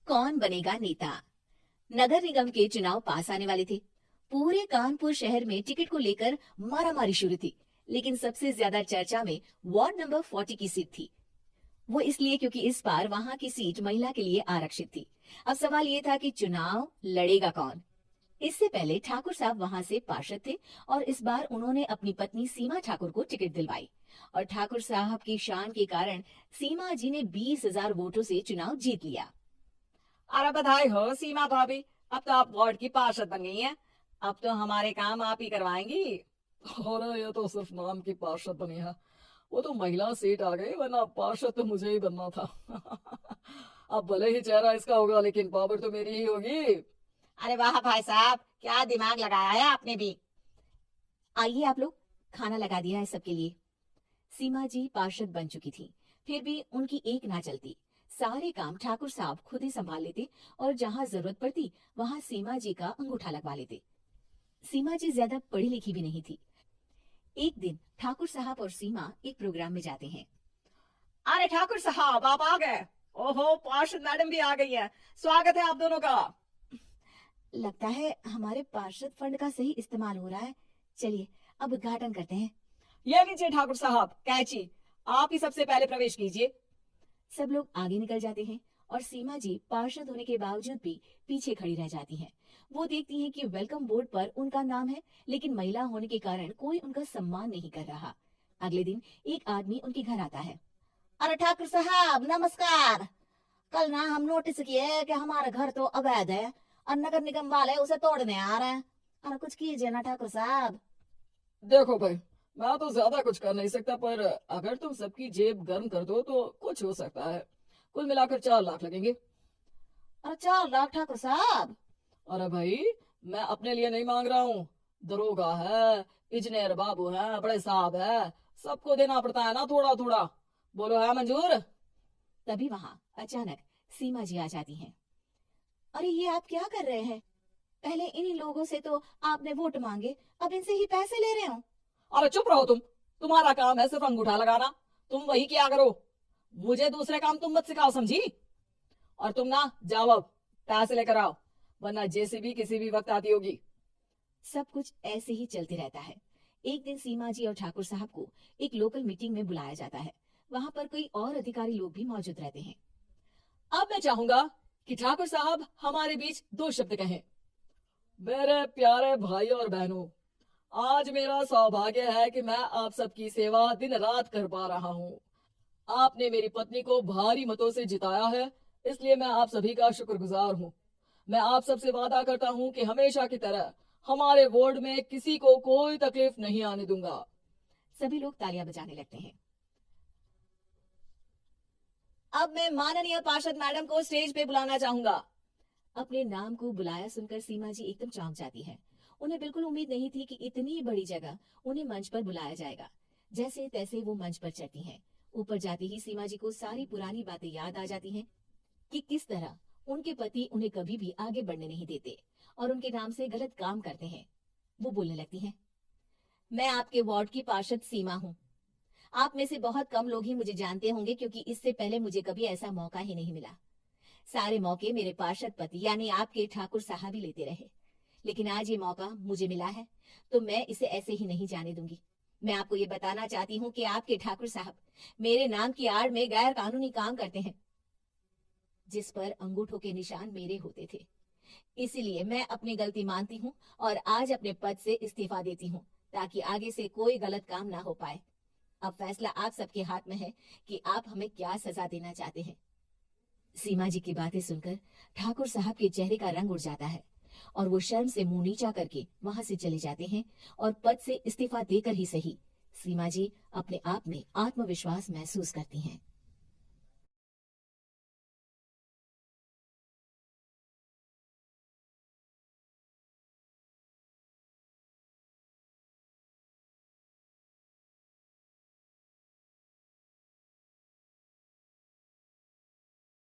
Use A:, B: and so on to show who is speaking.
A: कौन बनेगा नेता। नगर निगम के चुनाव पास आने वाले थे। पूरे कानपुर शहर में टिकट को लेकर मारामारी शुरू थी, लेकिन सबसे ज्यादा चर्चा में वार्ड नंबर 40 की सीट थी। वो इसलिए क्योंकि इस बार वहां की सीट महिला के लिए आरक्षित थी। अब सवाल ये था कि चुनाव लड़ेगा कौन। इससे पहले ठाकुर साहब वहां से पार्षद थे और इस बार उन्होंने अपनी पत्नी सीमा ठाकुर को टिकट दिलवाई और ठाकुर साहब की शान के कारण सीमा जी ने 20,000 वोटों से चुनाव जीत लिया।
B: अरे बधाई हो सीमा भाभी, अब तो आप वार्ड की पार्षद बन गई हैं। अब तो हमारे काम आप ही करवाएंगी।
C: अरे ये तो सिर्फ नाम की पार्षद बनी है, वो तो महिला सीट आ गई, वरना पार्षद तो मुझे ही बनना था। अब भले ही चेहरा इसका होगा लेकिन पावर तो मेरी ही होगी।
B: अरे वाह भाई साहब, क्या दिमाग लगाया है आपने भी।
A: आइए आप लोग, खाना लगा दिया है सबके लिए। सीमा जी पार्षद बन चुकी थी, फिर भी उनकी एक ना चलती। सारे काम ठाकुर साहब खुद ही संभाल लेते और जहाँ जरूरत पड़ती वहाँ सीमा जी का अंगूठा लगवा लेते। सीमा जी ज्यादा पढ़ी लिखी भी नहीं थी। एक दिन ठाकुर साहब और सीमा एक प्रोग्राम में जाते हैं।
B: अरे ठाकुर साहब, आप आ गए। ओहो, पार्षद मैडम भी आ गई है। स्वागत है आप दोनों का।
A: लगता है हमारे पार्षद फंड का सही इस्तेमाल हो रहा है। चलिए अब उद्घाटन करते हैं।
B: ये लीजिए ठाकुर साहब कैची, आप ही सबसे पहले प्रवेश कीजिए।
A: सब लोग आगे निकल जाते हैं और सीमा जी पार्षद होने के बावजूद भी पीछे खड़ी रह जाती हैं। वो देखती हैं कि वेलकम बोर्ड पर उनका नाम है, लेकिन महिला होने के कारण कोई उनका सम्मान नहीं कर रहा। अगले दिन एक आदमी उनके घर आता है।
D: अरे ठाकुर साहब नमस्कार। कल ना हम नोटिस किए कि हमारा घर तो अवैध है और नगर निगम वाले उसे तोड़ने आ रहे हैं। अरे कुछ कीजिए ना ठाकुर साहब।
C: देखो भाई, मैं तो ज्यादा कुछ कर नहीं सकता, पर अगर तुम सबकी जेब गर्म कर दो तो कुछ हो सकता है। कुल मिलाकर 4 लाख लगेंगे।
D: अरे 4 लाख ठाकुर साहब।
C: अरे भाई, मैं अपने लिए नहीं मांग रहा हूँ। दरोगा है, इंजीनियर बाबू है, बड़े साहब है, सबको देना पड़ता है ना थोड़ा थोड़ा। बोलो है मंजूर?
A: तभी वहां अचानक सीमा जी आ जाती हैं। अरे ये आप क्या कर रहे हैं? पहले इन्हीं लोगों से तो आपने वोट मांगे, अब इनसे ही पैसे ले रहे हो।
C: अरे चुप रहो तुम, तुम्हारा काम है सिर्फ अंगूठा लगाना, तुम वही किया करो। मुझे दूसरे काम तुम मत सिखाओ, समझी? और तुम ना जाओ, अब पैसे लेकर आओ, वरना जेसीबी किसी भी वक्त आती होगी।
A: सब कुछ ऐसे ही चलते रहता है। एक दिन सीमा जी और ठाकुर साहब को एक लोकल मीटिंग में बुलाया जाता है। वहां पर कई और अधिकारी लोग भी मौजूद रहते हैं।
C: अब मैं चाहूंगा कि ठाकुर साहब हमारे बीच 2 शब्द कहें। मेरे प्यारे भाई और बहनों, आज मेरा सौभाग्य है कि मैं आप सबकी सेवा दिन रात कर पा रहा हूँ। आपने मेरी पत्नी को भारी मतों से जिताया है, इसलिए मैं आप सभी का शुक्रगुजार हूँ। मैं आप सबसे वादा करता हूँ कि हमेशा की तरह हमारे वार्ड में किसी को कोई तकलीफ नहीं आने दूंगा।
A: सभी लोग तालियां बजाने लगते हैं।
B: अब मैं माननीय पार्षद मैडम को स्टेज पे बुलाना चाहूंगा।
A: अपने नाम को बुलाया सुनकर सीमा जी एकदम चौंक जाती है। उन्हें बिल्कुल उम्मीद नहीं थी कि इतनी बड़ी जगह उन्हें मंच पर बुलाया जाएगा। जैसे तैसे वो मंच पर चढ़ती हैं। ऊपर जाते ही सीमा जी को सारी पुरानी बातें याद आ जाती हैं कि किस तरह उनके पति उन्हें कभी भी आगे बढ़ने नहीं देते और उनके नाम से गलत काम करते हैं। वो बोलने लगती हैं, मैं आपके वार्ड की पार्षद सीमा हूँ। आप में से बहुत कम लोग ही मुझे जानते होंगे, क्योंकि इससे पहले मुझे कभी ऐसा मौका ही नहीं मिला। सारे मौके मेरे पार्षद पति यानी आपके ठाकुर साहब ही लेते रहे, लेकिन आज ये मौका मुझे मिला है तो मैं इसे ऐसे ही नहीं जाने दूंगी। मैं आपको ये बताना चाहती हूँ कि आपके ठाकुर साहब मेरे नाम की आड़ में गैर कानूनी काम करते हैं, जिस पर अंगूठों के निशान मेरे होते थे। इसीलिए मैं अपनी गलती मानती हूँ और आज अपने पद से इस्तीफा देती हूँ, ताकि आगे से कोई गलत काम ना हो पाए। अब फैसला आप सबके हाथ में है कि आप हमें क्या सजा देना चाहते हैं। सीमा जी की बातें सुनकर ठाकुर साहब के चेहरे का रंग उड़ जाता है और वो शर्म से मुंह नीचा करके वहां से चले जाते हैं और पद से इस्तीफा देकर ही सही सीमा जी अपने आप में आत्मविश्वास महसूस करती हैं।